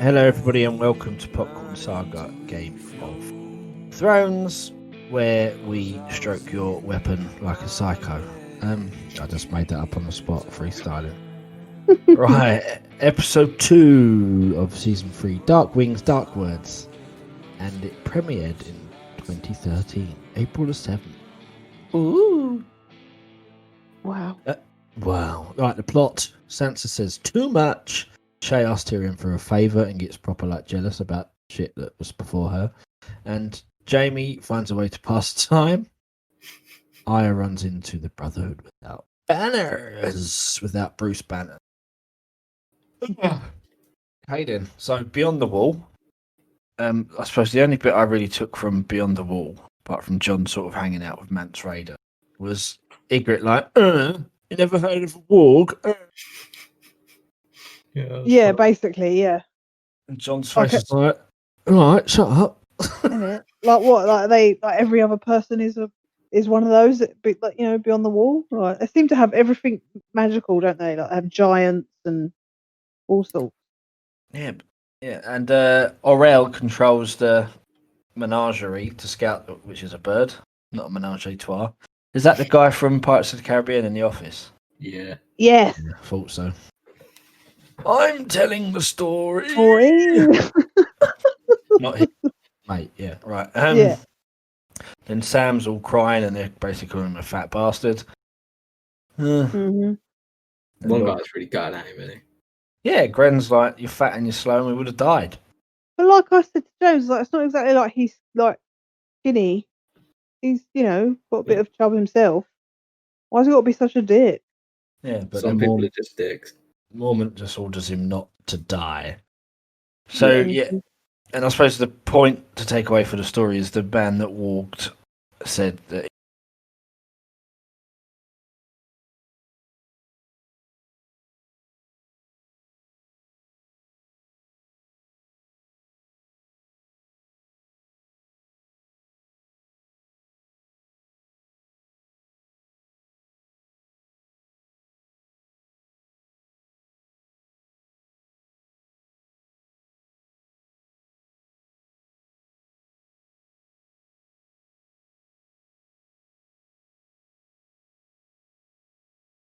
Hello, everybody, and welcome to Popcorn Saga Game of Thrones, where we stroke your weapon like a psycho. I just made that up on the spot, freestyling. Right, episode 2 of season 3, Dark Wings, Dark Words, and it premiered in 2013, April the 7th. Ooh! Wow. Wow. Right, the plot. Sansa says too much. Shay asks Tyrion for a favour and gets proper jealous about shit that was before her. And Jaime finds a way to pass time. Arya runs into the Brotherhood without banners, without Bruce Banner. Hayden. So Beyond the Wall. I suppose the only bit I really took from Beyond the Wall, apart from Jon sort of hanging out with Mance Rayder, was Ygritte you never heard of a warg? Yeah, basically, yeah. And Jon's face is like, all right, shut up. Isn't it? Like what? Like every other person is one of those that beyond the wall. Right? They seem to have everything magical, don't they? Like they have giants and all sorts. Yeah. And Orel controls the menagerie to scout, which is a bird, not a menage a trois. Is that the guy from Pirates of the Caribbean in The Office? Yeah. Yes. I thought so. I'm telling the story. Not him, mate. Yeah, right. Yeah. Then Sam's all crying, and they're basically calling him a fat bastard. Mm-hmm. One guy's really gutted at him, isn't he? Yeah, Gren's like, you're fat and you're slow, and we would have died. But like I said to James, like it's not exactly like he's like skinny. He's got a bit of chub himself. Why's he got to be such a dick? Yeah, but some people are just dicks. Mormont just orders him not to die. So yeah, and I suppose the point to take away for the story is the man that walked said that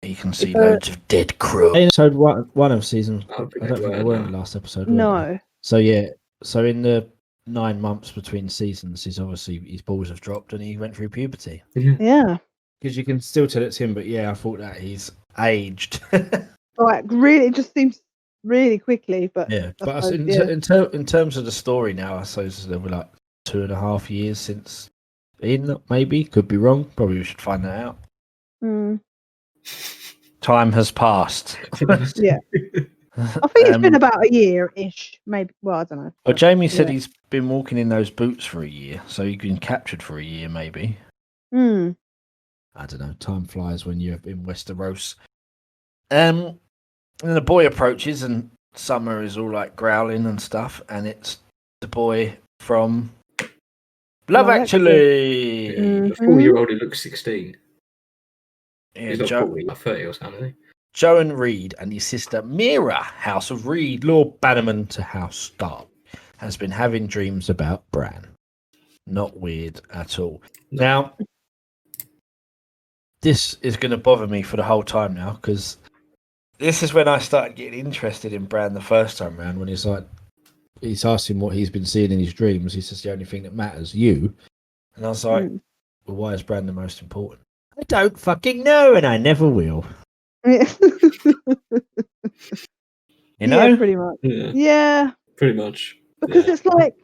you can see loads of dead crew. Episode one of season. I don't think they were in the last episode. No. So yeah. So in the 9 months between seasons, his balls have dropped and he went through puberty. Yeah. Because you can still tell it's him, but yeah, I thought that he's aged. Like really, it just seems really quickly. But yeah. But in terms of the story now, I suppose there were 2.5 years since. Maybe could be wrong. Probably we should find that out. Time has passed. Yeah. I think it's been about a year-ish, maybe. Well, I don't know. Well, Jaime said he's been walking in those boots for a year, so he's been captured for a year, maybe. I don't know. Time flies when you're in Westeros. And the boy approaches, and Summer is all growling and stuff, and it's the boy from Love Actually. The 4-year-old who looks 16. Yeah, he's not 40, 30 or something, isn't he? Joan Reed and his sister Mira, House of Reed, Lord Bannerman to House Stark, has been having dreams about Bran. Not weird at all. No. Now, this is going to bother me for the whole time now, because this is when I started getting interested in Bran the first time round, when he's asked him what he's been seeing in his dreams. He says the only thing that matters, you. And I was like, well, why is Bran the most important? I don't fucking know, and I never will. Yeah. You know? Yeah, pretty much. Yeah. Pretty much. Because it's like,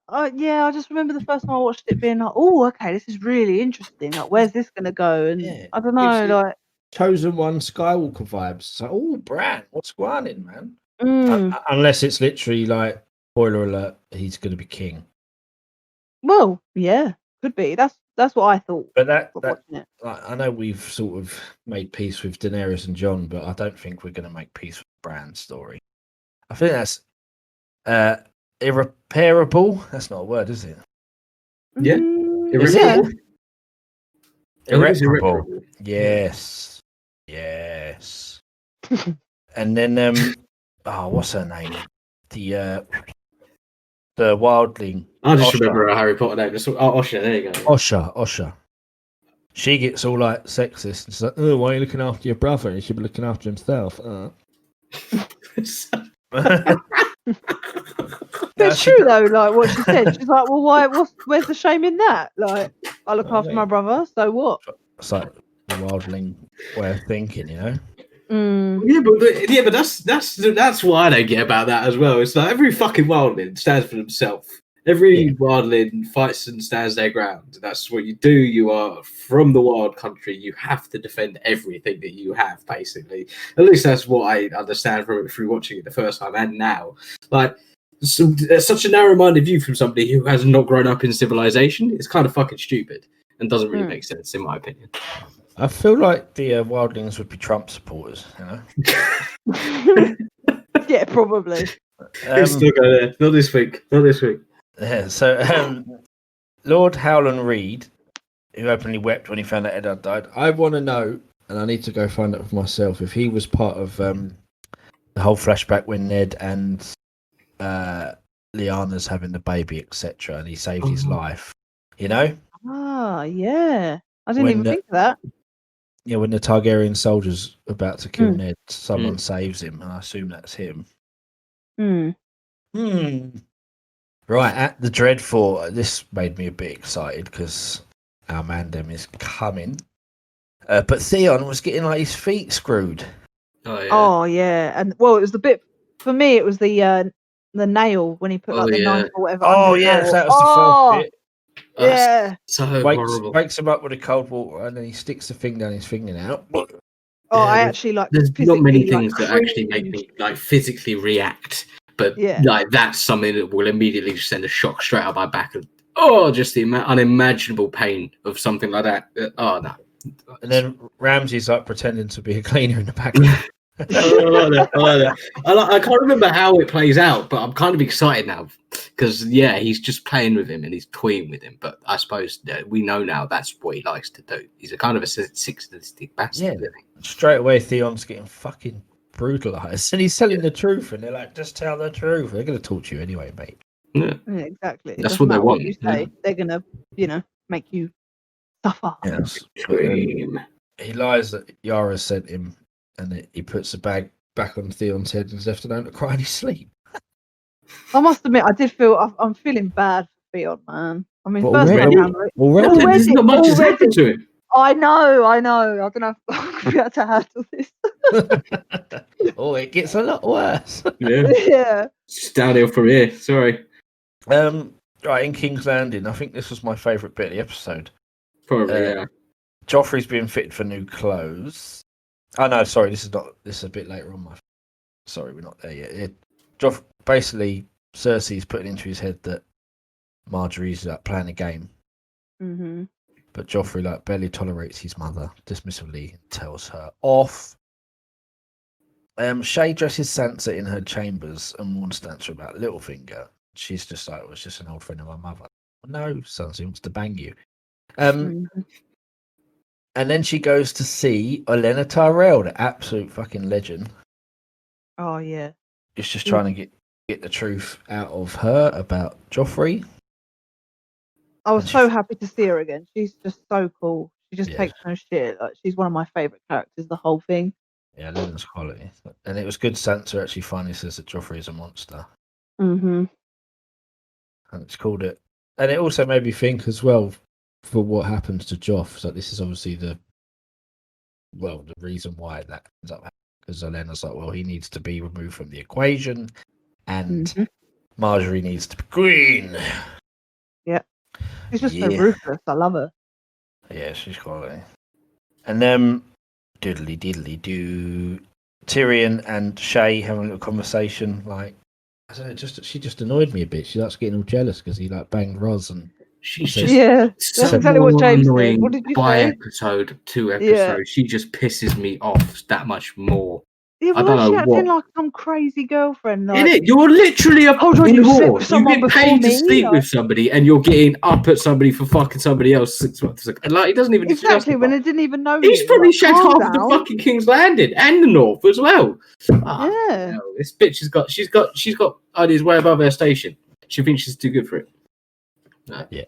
I just remember the first time I watched it being like, oh, okay, this is really interesting. Like, where's this going to go? And I don't know, Chosen One Skywalker vibes. So, oh, Bran, what's going on, man? Unless it's literally spoiler alert, he's going to be king. Well, yeah, could be. That's what I thought. But that I know we've sort of made peace with Daenerys and Jon, but I don't think we're going to make peace with Bran's story. I think that's irreparable. That's not a word, is it? Yeah. Irreparable. Yes. And then what's her name? the wildling. I just Osha. remember a Harry Potter name. Osha, there you go. Osha. She gets all like sexist and she's like, "Oh, why are you looking after your brother? He should be looking after himself." It's true though, like what she said. She's like, well, where's the shame in that? Like, I look after my brother, so what? It's like the wildling way of thinking, you know. Yeah, but that's what I don't get about that as well. It's like every fucking wildling stands for themselves. Every wildling fights and stands their ground. That's what you do. You are from the wild country. You have to defend everything that you have, basically. At least that's what I understand from it through watching it the first time and now. Like, such a narrow-minded view from somebody who has not grown up in civilization. It's kind of fucking stupid and doesn't really make sense, in my opinion. I feel like the wildlings would be Trump supporters, you know. Yeah, probably. Still go there. Not this week. Yeah, so Lord Howland Reed, who openly wept when he found out Eddard died, I want to know, and I need to go find out for myself, if he was part of the whole flashback when Ned and Lyanna's having the baby, etc., and he saved his life. You know? Ah, yeah. I didn't even think of that. Yeah, when the Targaryen soldier's about to kill Ned, someone saves him, and I assume that's him. Right, at the Dreadfort, this made me a bit excited because our Mandem is coming. But Theon was getting like his feet screwed. Oh yeah, and well, it was the bit for me. It was the nail when he put like the knife or whatever. Oh under the yes, nail. that was the first bit. Yeah, so horrible. Wakes him up with a cold water, and then he sticks the thing down his fingernail. Oh, I actually like. There's not many things like, that actually make me like physically react, but like that's something that will immediately just send a shock straight up my back, and just the unimaginable pain of something like that. Oh no! And then Ramsay's like pretending to be a cleaner in the background. I like that. I can't remember how it plays out, but I'm kind of excited now because he's just playing with him and he's toying with him. But I suppose we know now that's what he likes to do. He's a kind of a sadistic bastard. Yeah, straight away Theon's getting fucking brutalized, and he's telling the truth, and they're like, "Just tell the truth." They're going to torture you anyway, mate. Yeah, exactly. That's what they want. You say. They're going to, make you suffer. Yes. He lies that Yara sent him. And he puts the bag back on Theon's head and is left alone to cry in his sleep. I must admit, I did feel I'm feeling bad for Theon, man. I mean, first time already, there's not much has happened to him. I know. I don't know if I'll be able to handle this. It gets a lot worse. Yeah. It's downhill from here. Sorry. Right, in King's Landing, I think this was my favourite bit of the episode. Probably, yeah. Joffrey's being fitted for new clothes. Oh no, sorry, this is a bit later on. Sorry, we're not there yet. Basically, Cersei's putting into his head that Marjorie's playing a game. Mm-hmm. But Joffrey barely tolerates his mother, dismissively tells her off. Shae dresses Sansa in her chambers and warns Sansa about Littlefinger. She's just like, it was just an old friend of my mother. No, Sansa wants to bang you. And then she goes to see Olenna Tyrell, the absolute fucking legend. Oh, yeah. It's just trying to get the truth out of her about Joffrey. I was so happy to see her again. She's just so cool. She just takes no shit. Like, she's one of my favourite characters, the whole thing. Yeah, Olenna's quality. And it was good Sansa actually finally says that Joffrey is a monster. Mm-hmm. And it's called it. And it also made me think as well, for what happens to Joff. So this is obviously the reason why that ends up happening. Because Olenna's like, well, he needs to be removed from the equation, and Marjorie needs to be queen. Yeah, she's just so ruthless. I love her. Yeah, she's quality. And then diddly do Tyrion and Shae having a little conversation. Like, I don't know, she just annoyed me a bit. She likes getting all jealous because he banged Roz and. She's just that's exactly what James said. What did you say? Episode, 2 episodes, she just pisses me off that much more Yeah, I why don't is she know acting what. like some crazy girlfriend? In Like, it, you're literally a hold on, in you a slept war. with You someone get before paid to me? sleep Like, with somebody, and you're getting up at somebody for fucking somebody else 6 months ago. And like, it doesn't even need to exactly, justify. when I didn't even know He's you. probably Like, shagged calm half of the down. fucking King's Landing and the North as well. Ah, Yeah. hell, this bitch she's got ideas way above her station. She thinks she's too good for it. No. Yeah.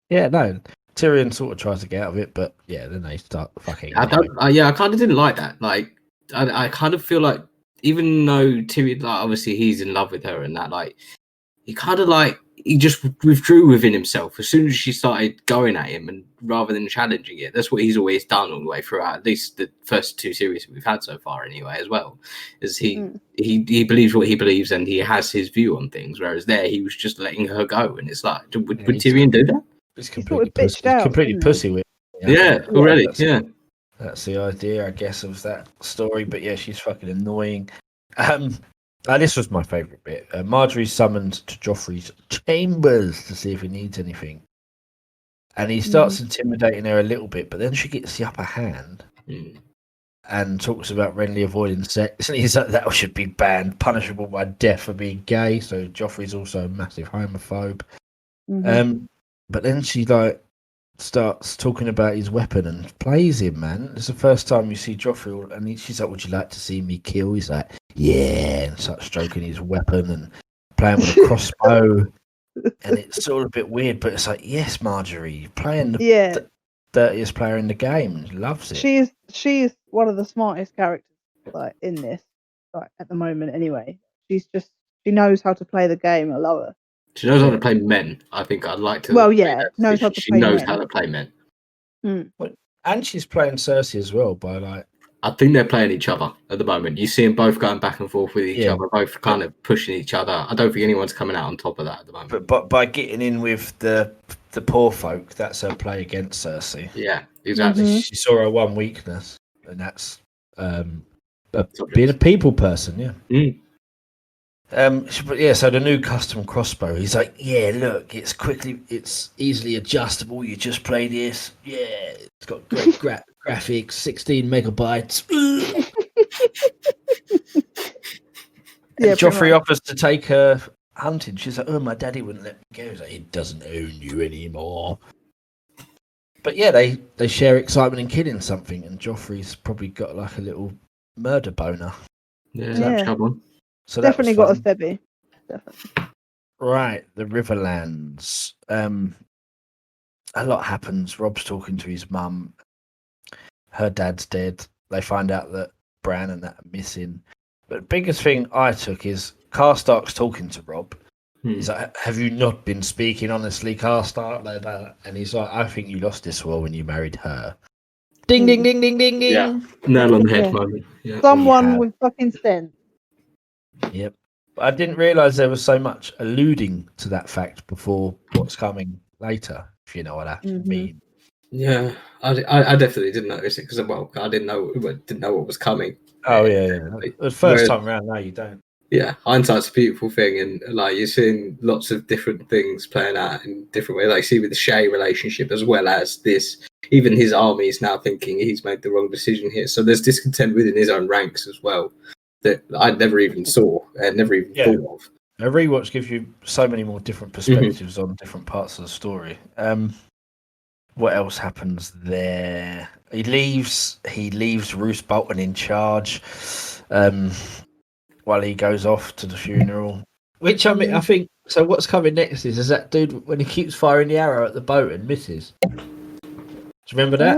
Yeah, no. Tyrion sort of tries to get out of it, but yeah, then they start fucking. I Anyway. don't. I kind of didn't like that. Like, I kind of feel like even though Tyrion, like, obviously he's in love with her and that, like, he kind of like he just withdrew within himself as soon as she started going at him, and rather than challenging it. That's what he's always done all the way throughout. At least the first 2 series we've had so far, anyway. As well, is he believes what he believes and he has his view on things. Whereas there, he was just letting her go, and it's like, would Tyrion do that? He's He sort completely of pussy. bitched He's out, completely didn't he? pussy with. Yeah, already. Yeah. That's the idea, I guess, of that story. But yeah, she's fucking annoying. This was my favourite bit. Marjorie's summoned to Joffrey's chambers to see if he needs anything. And he starts intimidating her a little bit, but then she gets the upper hand and talks about Renly avoiding sex. And he's like, that should be banned, punishable by death for being gay. So Joffrey's also a massive homophobe. But then she starts talking about his weapon and plays him, man. It's the first time you see Joffrey, and she's like, "Would you like to see me kill?" He's like, "Yeah," and starts stroking his weapon and playing with a crossbow. And it's all a bit weird, but it's like, yes, Marjorie, you're playing the dirtiest player in the game. He loves it. She is one of the smartest characters, like, in this, like, at the moment. Anyway, she knows how to play the game. I love her. She knows how to play men. I think I'd like to. Well, yeah, knows how to she play knows men. how to play men. And she's playing Cersei as well by like. I think they're playing each other at the moment. You see them both going back and forth with each other, both kind of pushing each other. I don't think anyone's coming out on top of that at the moment. But by getting in with the poor folk, that's her play against Cersei. Yeah, exactly. She saw her one weakness, and that's being a people person. Yeah. But yeah, so the new custom crossbow, he's like, yeah, look, it's easily adjustable. You just play this. Yeah, it's got great graphics, 16 megabytes. And Joffrey offers to take her hunting. She's like, oh, my daddy wouldn't let me go. He's like, he doesn't own you anymore. But yeah, they share excitement in killing something, and Joffrey's probably got like a little murder boner. Yeah. So definitely got a Stebby. Definitely. Right, the Riverlands. A lot happens. Rob's talking to his mum. Her dad's dead. They find out that Bran and that are missing. But the biggest thing I took is Karstark's talking to Rob. He's like, have you not been speaking honestly, Karstark? And he's like, I think you lost this war when you married her. Ding, ding, ding, ding, ding, ding. Yeah, nail on the head moment. Yeah. Someone with fucking sense. Yep. But I didn't realise there was so much alluding to that fact before what's coming later, if you know what I mean. Yeah, I definitely didn't notice it because, well, I didn't know what was coming. Oh, yeah. The first time around, no, you don't. Yeah, hindsight's a beautiful thing, and like you're seeing lots of different things playing out in different ways. Like, see with the Shay relationship as well as this. Even his army is now thinking he's made the wrong decision here. So there's discontent within his own ranks as well that I never even saw and never even thought of. A rewatch gives you so many more different perspectives on different parts of the story. What else happens there? He leaves Roose Bolton in charge while he goes off to the funeral. Which, I mean, I think, so what's coming next is that dude when he keeps firing the arrow at the boat and misses. Do you remember that?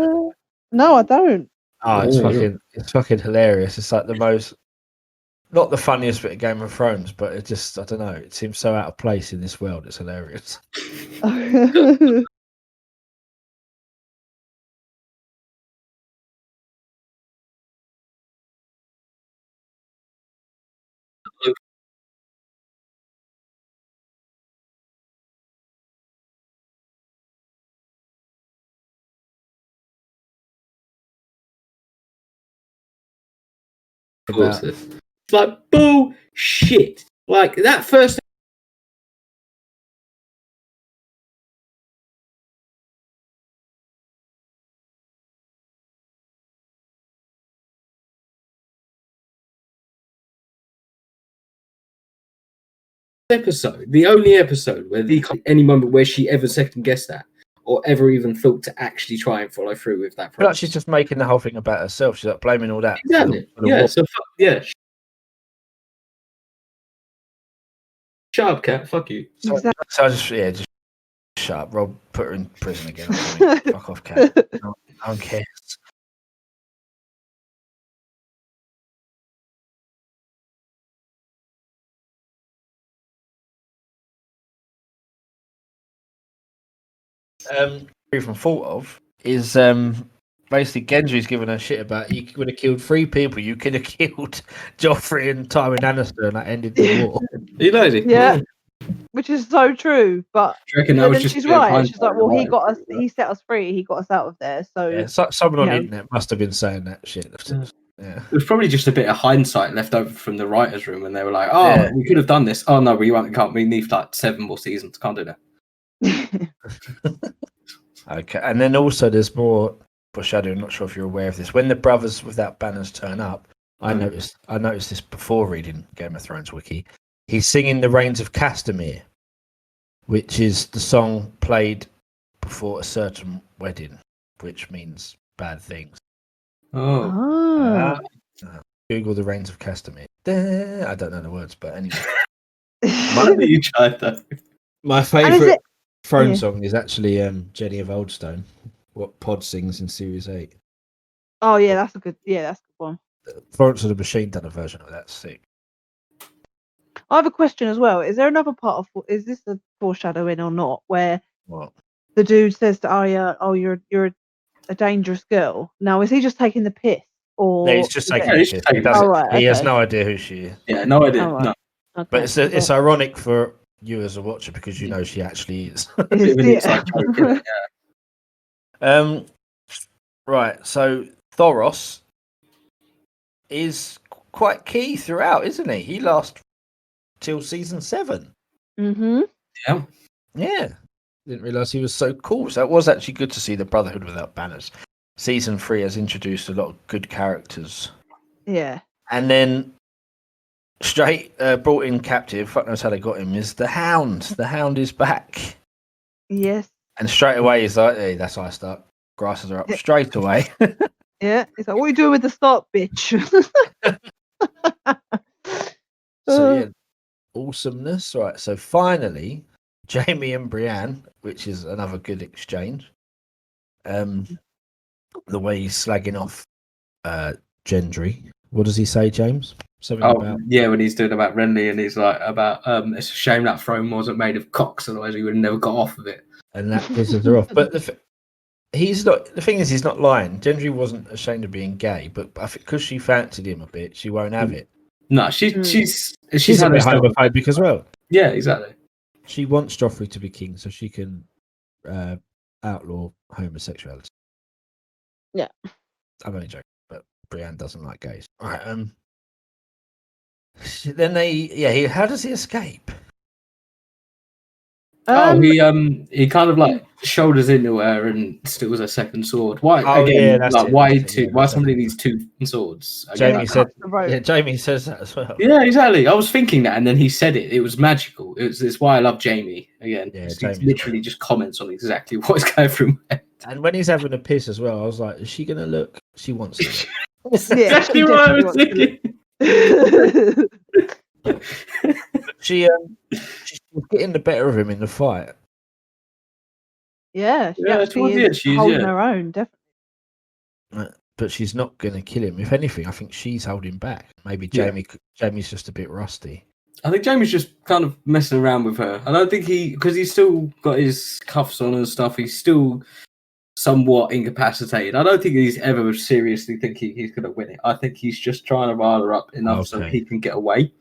No, I don't. Oh, it's fucking hilarious. It's like the most, not the funniest bit of Game of Thrones, but it just, I don't know, it seems so out of place in this world. It's hilarious. It's like bullshit. Like that first episode, the only episode where any moment where she ever second guessed that or ever even thought to actually try and follow through with that. I feel like she's just making the whole thing about herself. She's like blaming all that. Exactly. For the Yeah. war. So yeah. Shut up, cat. Fuck you. So I just shut up. Rob, put her in prison again. Fuck off, cat. No one cares. From thought of is basically Gendry's giving her shit about you would have killed 3 people. You could have killed Joffrey and Tywin Lannister, and that ended the war. You know it. Yeah. Which is so true, but then she's right. She's like, well, he set us free. He got us out of there. So yeah, someone on the internet must have been saying that shit. Yeah. There's probably just a bit of hindsight left over from the writers' room, and they were like, "Oh, we could have done this. Oh no, we can't. We need like 7 more seasons. Can't do that." Okay, and then also there's more foreshadowing. I'm not sure if you're aware of this. When the brothers without banners turn up, I noticed this before reading Game of Thrones wiki. He's singing "The Rains of Castamere," which is the song played before a certain wedding, which means bad things. Oh. Google "The Rains of Castamere." I don't know the words, but anyway. You tried that. My favourite throne song is actually Jenny of Oldstone, what Pod sings in Series 8. Oh yeah, that's a good one. Florence of the Machine done a version of that. Sick. I have a question as well. Is there another part of is this a foreshadowing or not, where the dude says to Arya, "Oh, you're a dangerous girl." Now, is he just taking the piss, or he's just taking the piss? He has no idea who she is. Yeah, no idea. No. Okay. But it's ironic for you as a watcher because you know she actually is. Right. So Thoros is quite key throughout, isn't he? He lasts till season 7. Mm-hmm. Yeah. Yeah. Didn't realise he was so cool. So it was actually good to see the Brotherhood without banners. Season 3 has introduced a lot of good characters. Yeah. And then straight brought in captive, fuck knows how they got him, is the Hound. The Hound is back. Yes. And straight away he's like, hey, that's how I start. Grasses are up straight away. Yeah. He's like, what are you doing with the start, bitch? So yeah, awesomeness. Right. So finally, Jamie and Brianne, which is another good exchange. The way he's slagging off Gendry. What does he say, James? Something about when he's doing about Renly, and he's like about it's a shame that throne wasn't made of cocks, otherwise he would have never got off of it. And that pisses her off. But he's not. The thing is, he's not lying. Gendry wasn't ashamed of being gay, but I think because she fancied him a bit, she won't have it. No, she's a bit homophobic as well. Yeah, exactly. She wants Joffrey to be king so she can outlaw homosexuality. Yeah, I'm only joking, but Brienne doesn't like gays. All right. Then how does he escape? He kind of like shoulders into her and steals her second sword. Why? Why somebody needs 2 swords? Jamie says that as well. Yeah, exactly. I was thinking that, and then he said it. It was magical. It's why I love Jamie again. Yeah, he literally just comments on exactly what's going through my head. And when he's having a piss as well, I was like, is she gonna look? She wants to. Exactly what I was thinking. She's getting the better of him in the fight. Yeah, she's holding her own, definitely. But she's not going to kill him. If anything, I think she's holding back. Maybe Jamie's just a bit rusty. I think Jamie's just kind of messing around with her. I don't think because he's still got his cuffs on and stuff, he's still somewhat incapacitated. I don't think he's ever seriously thinking he's going to win it. I think he's just trying to rile her up enough so he can get away.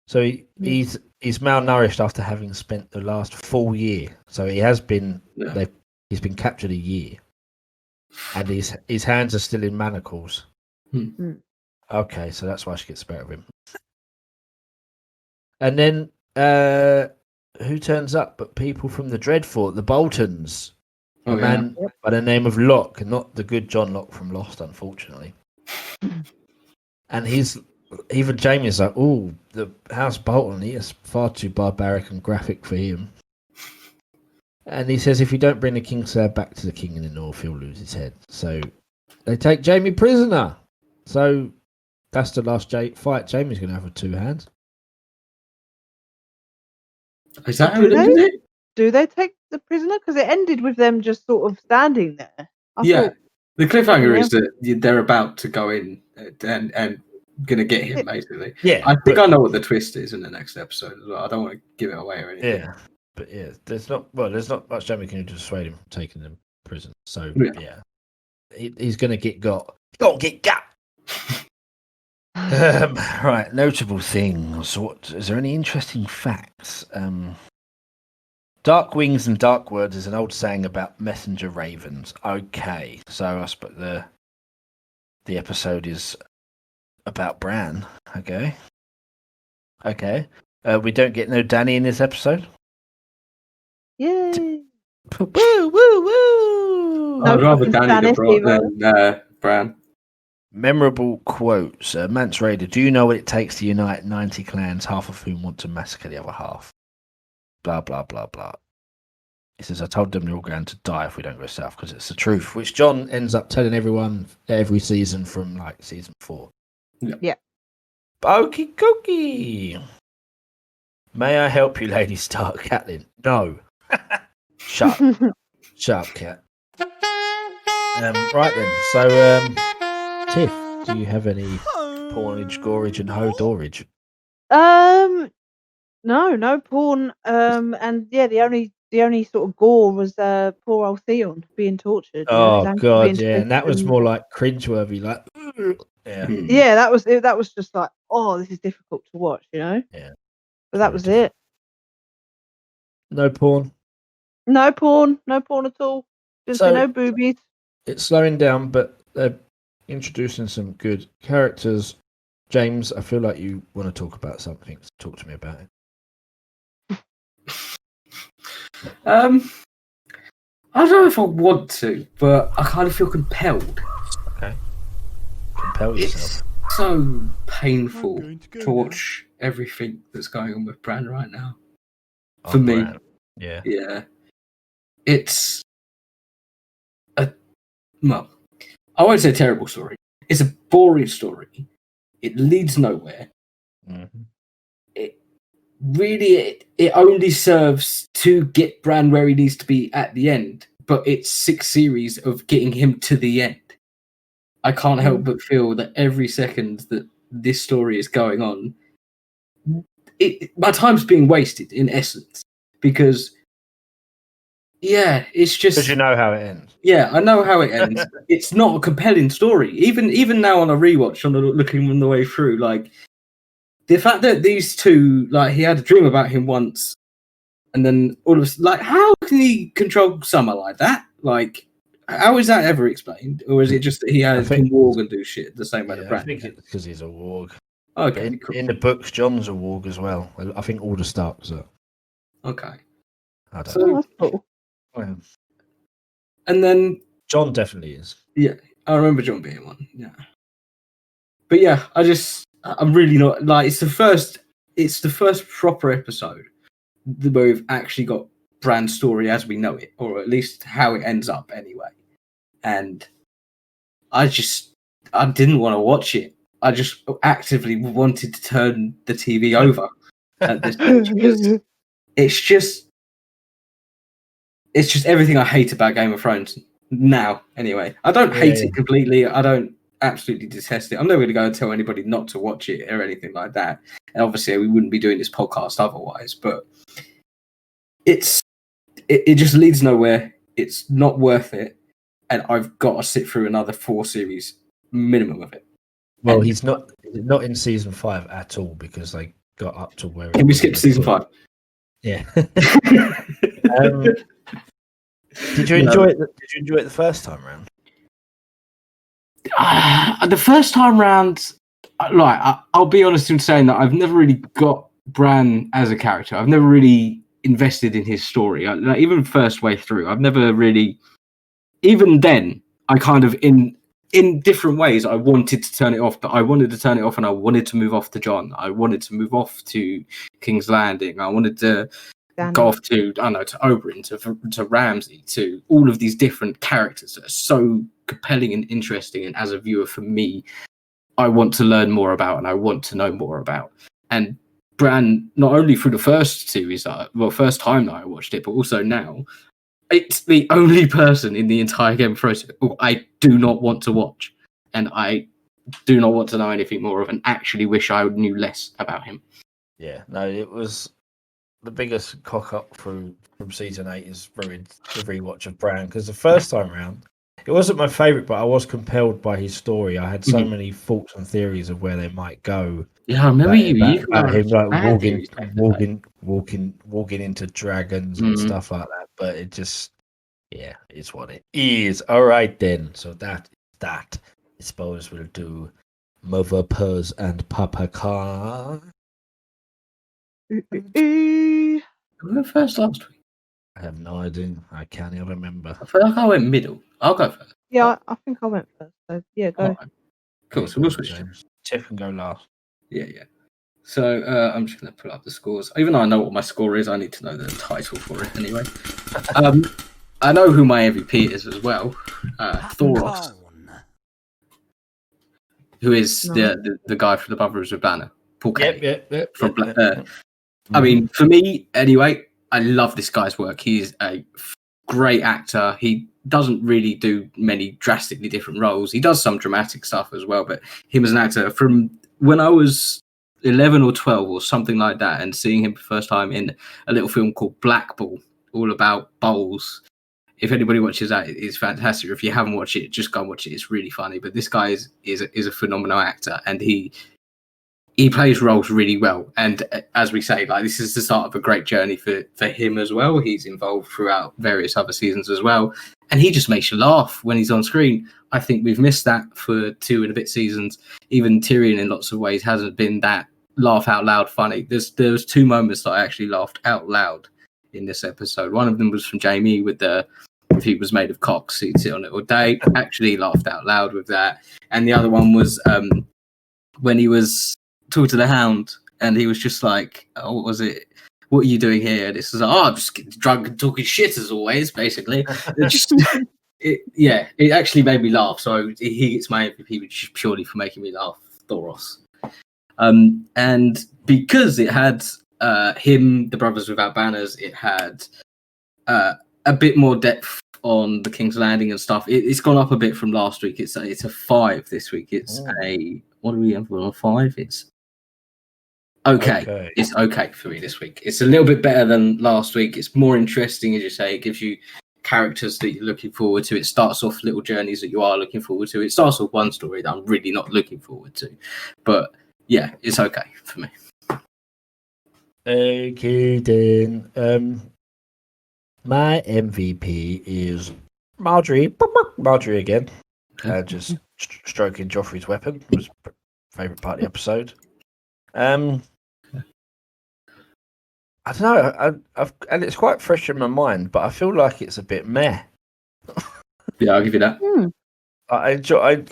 So he's malnourished after having spent the last full year. So he has been he's been captured a year, and his hands are still in manacles. Okay, so that's why she gets the better of him. And then who turns up but people from the Dreadfort, the Boltons. A man by the name of Locke, not the good John Locke from Lost, unfortunately. And he's even Jamie's like, "Oh, the House Bolton, he is far too barbaric and graphic for him." And he says, "If you don't bring the Kingslayer back to the King in the North, he'll lose his head." So they take Jamie prisoner. So that's the last fight Jamie's going to have with two hands. Is that how it ended? Do they take the prisoner? Because it ended with them just sort of standing there. I thought, the cliffhanger is that they're about to go in and going to get him, basically. Yeah, I think I know what the twist is in the next episode as well. I don't want to give it away or anything. Yeah, but there's not much Jamie can do to persuade him from taking them to prison. So he's going to get got. Got to get got. Right, notable things. What is there? Any interesting facts? Dark wings and dark words is an old saying about messenger ravens. Okay, so I suppose the episode is about Bran. Okay. We don't get no Danny in this episode. Yay! Woo woo woo! I'd rather Danny than Bran. Memorable quotes. Mance Raider, do you know what it takes to unite 90 clans, half of whom want to massacre the other half? Blah, blah, blah, blah. He says, I told them they're all going to die if we don't go south, because it's the truth, which John ends up telling everyone every season from, like, season 4. Yeah. Okie dokie. May I help you, Lady Stark, Catelyn? No. Shut up, Cat. Right then, so, Tiff, do you have any pornage, gorage, and hodorage? No porn. And yeah, the only sort of gore was poor old Theon being tortured. Oh god, yeah, and that was more like cringeworthy, like yeah, that was just like, oh, this is difficult to watch, Yeah, but that was it. No porn. No porn at all. Just no boobies. It's slowing down, but they're introducing some good characters. James, I feel like you want to talk about something. Talk to me about it. I don't know if I want to, but I kind of feel compelled. Okay. Compel yourself. It's so painful to watch everything that's going on with Bran right now. For me. Bran. Yeah. Yeah. It's I won't say a terrible story. It's a boring story. It leads nowhere. Mm-hmm. It only serves to get Bran where he needs to be at the end, but it's 6 series of getting him to the end. I can't help but feel that every second that this story is going on, my time's being wasted in essence, because it's just because you know how it ends. Yeah, I know how it ends. It's not a compelling story. Even now on a rewatch, looking on the way through, like the fact that these two, like, he had a dream about him once, and then all of like, how can he control Summer like that? Like, how is that ever explained? Or is it just that he can warg and do shit the same way that Bran? I think it's because he's a warg. Okay. In the books, John's a warg as well. I think all the Starks are. Okay. I don't know. That's cool. Well, and then John definitely is. Yeah, I remember John being one. Yeah. But yeah, I'm really not like it's the first proper episode where we've actually got Bran's story as we know it, or at least how it ends up anyway. And I didn't want to watch it. I just actively wanted to turn the TV over at this stage because it's just everything I hate about Game of Thrones now. Anyway, I don't hate it completely. I don't absolutely detest it. I'm never going to go and tell anybody not to watch it or anything like that. And obviously, we wouldn't be doing this podcast otherwise. But it just leads nowhere. It's not worth it, and I've got to sit through another 4 series minimum of it. Well, he's not in season 5 at all because they got up to where. Can we skip season 5? Yeah. Did you enjoy it? Did you enjoy it the first time round? The first time round, like I'll be honest in saying that I've never really got Bran as a character. I've never really invested in his story. Even first way through, I've never really. Even then, I kind of in different ways, I wanted to turn it off, but I wanted to turn it off and I wanted to move off to John. I wanted to move off to King's Landing. I wanted to go off to, I don't know, to Oberyn, to Ramsay, to all of these different characters that are so compelling and interesting. And as a viewer, for me, I want to learn more about and I want to know more about. And Bran, not only through the first series, first time that I watched it, but also now, it's the only person in the entire Game of Thrones who I do not want to watch. And I do not want to know anything more of, and actually wish I knew less about him. Yeah, no, it was the biggest cock up from season 8 is ruined the rewatch of Bran, because the first time around, it wasn't my favourite, but I was compelled by his story. I had so many thoughts and theories of where they might go. Yeah, I remember about him like walking into dragons and stuff like that. But it just, yeah, it's what it is. All right then. So that I suppose we'll do Mother Purrs and Papa Car. We went first last week. I have no idea. I can't even remember. I feel like I went middle. I'll go first. Yeah, I think I went first. So yeah, go. Right. Cool. So we'll switch. Tiff can go last. Yeah. So I'm just going to pull up the scores. Even though I know what my score is, I need to know the title for it anyway. I know who my MVP is as well. Thoros, who is the guy from the Brothers with Banner. Paul Kelly. Yep. I mean, for me, anyway, I love this guy's work. He's a great actor. He doesn't really do many drastically different roles. He does some dramatic stuff as well, but him as an actor, from when I was 11 or 12 or something like that, and seeing him for the first time in a little film called Black Ball, all about bowls. If anybody watches that, it's fantastic. If you haven't watched it, just go and watch it. It's really funny. But this guy is a phenomenal actor, and he plays roles really well. And as we say, like, this is the start of a great journey for him as well. He's involved throughout various other seasons as well. And he just makes you laugh when he's on screen. I think we've missed that for 2 and a bit seasons. Even Tyrion in lots of ways hasn't been that laugh out loud funny. There was 2 moments that I actually laughed out loud in this episode. One of them was from Jamie with if he was made of cocks, he'd sit on it all day. Actually laughed out loud with that. And the other one was when he was talking to the Hound, and he was just like, oh, what was it? What are you doing here? And it's like, I'm just getting drunk and talking shit as always, basically. It actually made me laugh. So he gets my MVP just purely for making me laugh, Thoros. And because it had him, the Brothers Without Banners, it had a bit more depth on the King's Landing and stuff. It's gone up a bit from last week. It's a 5 this week. It's what do we have on a 5? It's okay. It's okay for me this week. It's a little bit better than last week. It's more interesting, as you say. It gives you characters that you're looking forward to. It starts off little journeys that you are looking forward to. It starts off one story that I'm really not looking forward to. But yeah, it's okay for me. Okay then. My MVP is Margery. Margery again. Just stroking Joffrey's weapon was favourite part of the episode. I don't know. And it's quite fresh in my mind, but I feel like it's a bit meh. Yeah, I'll give you that.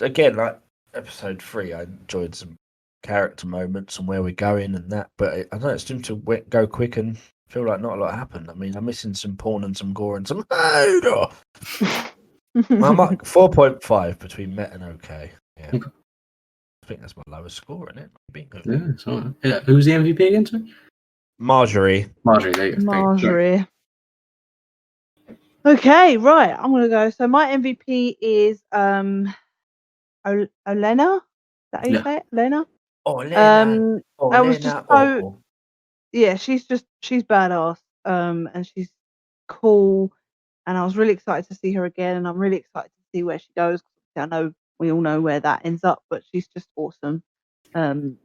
Again, like episode 3, I enjoyed some character moments and where we're going and that, but I don't know, it seemed to go quick and feel like not a lot happened. I mean, I'm missing some porn and some gore and some I'm like 4.5 between met and okay. Yeah. Okay. I think that's my lowest score, isn't it? Maybe. Yeah, it's all right. Yeah. Who's the MVP again, sorry? Margery. There you go. Margery. Okay, right. I'm gonna go. So my MVP is Olenna. Is that how you say it? Lena? I was just so yeah, she's badass. And she's cool. And I was really excited to see her again, and I'm really excited to see where she goes. I know we all know where that ends up, but she's just awesome. And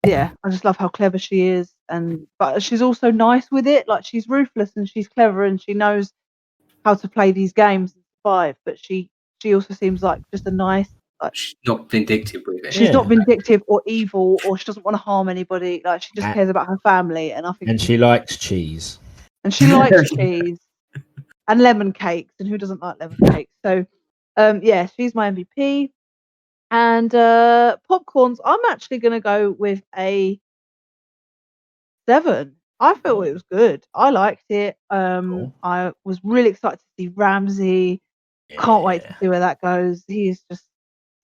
yeah, I just love how clever she is, but she's also nice with it. Like, she's ruthless and she's clever and she knows how to play these games and survive. But she also seems like just a nice. Like, she's not vindictive with it. She's not vindictive or evil, or she doesn't want to harm anybody. Like, she just cares about her family, and I think. And she likes cheese. And she likes cheese and lemon cakes, and who doesn't like lemon cakes? So Yeah, she's my MVP. And popcorns, I'm actually going to go with a 7. I thought it was good. I liked it. Cool. I was really excited to see Ramsey. Can't wait to see where that goes. He is just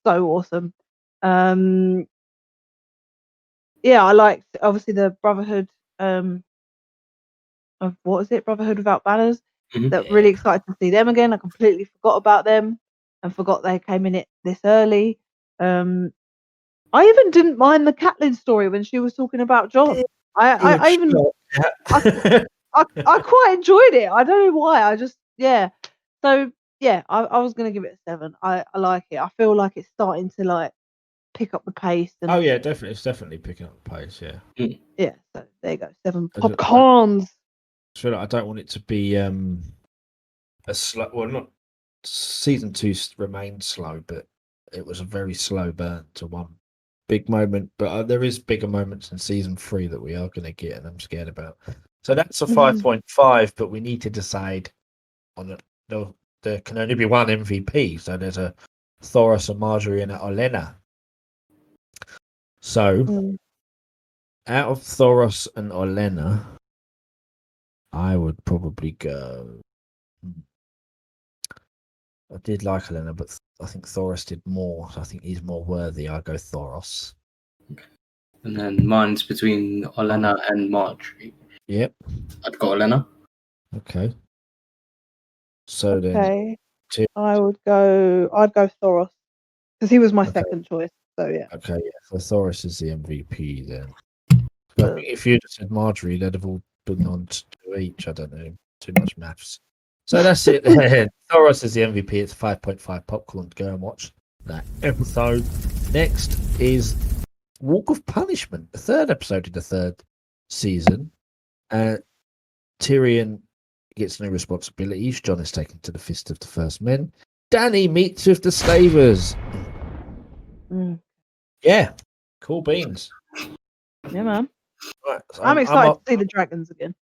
so awesome. Yeah, I liked obviously the Brotherhood of what was it? Brotherhood Without Banners. That really excited to see them again. I completely forgot about them and forgot they came in it this early. I even didn't mind the Catelyn story when she was talking about John. I quite enjoyed it. I don't know why. I just So yeah, I was gonna give it a 7. I like it. I feel like it's starting to like pick up the pace. And, oh yeah, definitely. It's definitely picking up the pace. Yeah. Yeah. So there you go. 7 popcorns. I feel like I don't want it to be a slow. Well, not season 2 remained slow, but it was a very slow burn to one big moment. But there is bigger moments in season 3 that we are going to get, and I'm scared about. So that's a 5.5, but we need to decide on there can only be one MVP. So there's a Thoros, a Margery, and an Olenna. So out of Thoros and Olenna, I would probably go. I did like Olenna, but I think Thoros did more. So I think he's more worthy. I'll go Thoros. And then mine's between Olenna and Margery. Yep. I've got Olenna. Okay. So then, I'd go Thoros because he was my second choice. So yeah. Okay, yeah. So Thoros is the MVP then. But if you'd have said Margery, they'd have all been on 2 each. I don't know. Too much maths. So that's it. Thoros is the MVP. It's 5.5 popcorn. Go and watch that episode. Next is Walk of Punishment, the 3rd episode of the 3rd season. Tyrion gets new responsibilities. Jon is taken to the Fist of the First Men. Dany meets with the Slavers. Yeah, cool beans. Yeah, man. Right, so I'm excited to see the dragons again.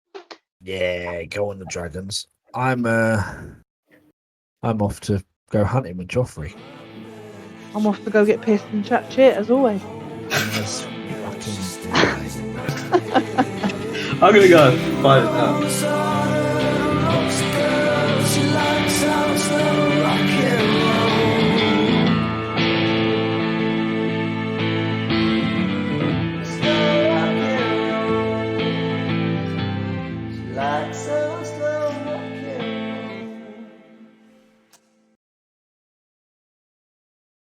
Yeah, go on the dragons. I'm off to go hunting with Joffrey. I'm off to go get pissed and chat shit as always. I'm gonna go find it out.